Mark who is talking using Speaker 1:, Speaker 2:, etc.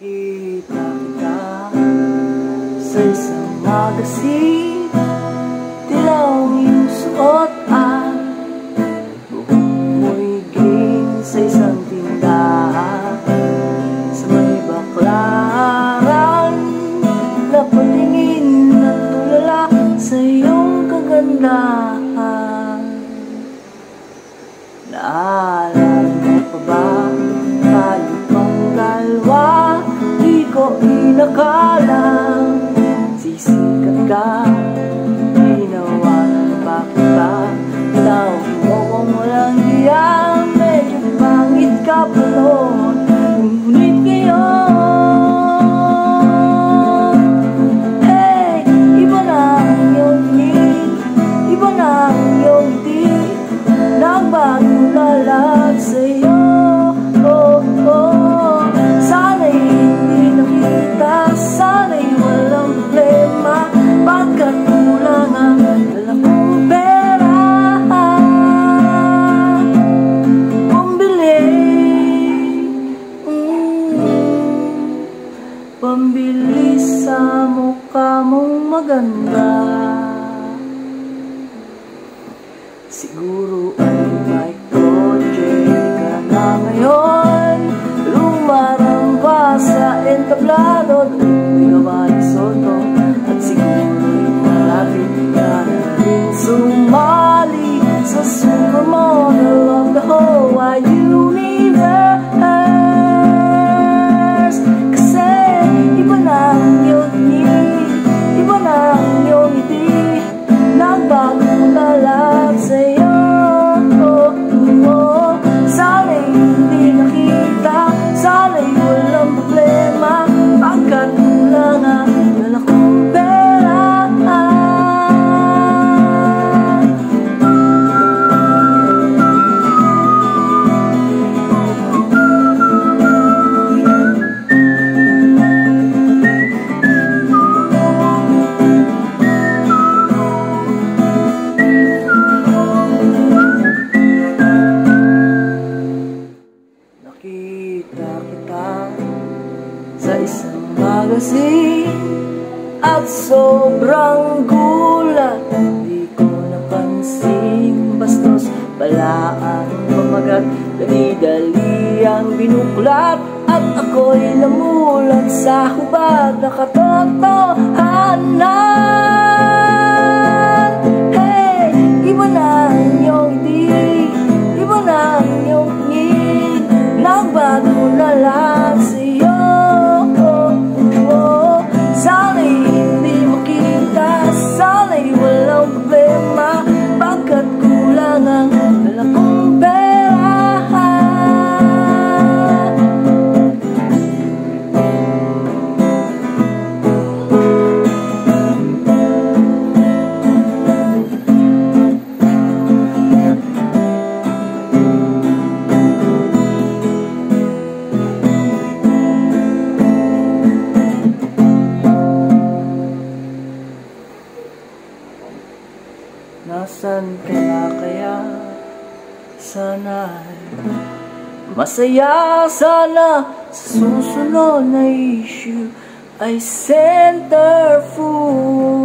Speaker 1: Nakita kita sa isang magazine, dilaw iyong suot at buhok mo'y green sa isang tindahan. Sa may baklaran, napatingin at tulala sa iyong kagandahan. Naalala mo pa ba, tayo pang dalawa, di ko inakalang sisikat ka. Ginawa na ba kita, tawag mo kung walang diyan, medyo pangit ka pa noon, ngunit ngayon, hey, iba na ang iyong tingin, iba na ang iyong ngiti, nagbago na lahat sa'yo. Oh, oh, sana'y hindi nakita, sana'y walang problema, pagkat kulang ang dala kong pera pambili sa mukha mong maganda. Siguro ay may project ka na ngayon, lumarangka sa entablado, gawa ni Soto, at siguro'y malapit ka na rin sumali sa supermodel of the whole wide universe. Kasi iba na ang iyong tingin, iba na ang iyong ngiti, nagbago na lahat sa'yo. Sana'y hindi nakita, sana'y walang problema, pagkat kulang ang dala kong pera. Nakita kita sa isang magazine at sobrang gulat, di ko napansin, bastos pala ang pamagat, dali-dali ang binuklat, at ako'y namulat sa hubad na katotohanan. Hey, iba na ang iyong ngiti, iba na ang iyong tingin, nagbago na lahat sa'yo. Sana'y hindi makita, sana'y walang problema, pagkat kulang ang dala kong pera. Nasaan ka na kaya? Sana'y masaya, sana sa susunod na issue ay centerfold.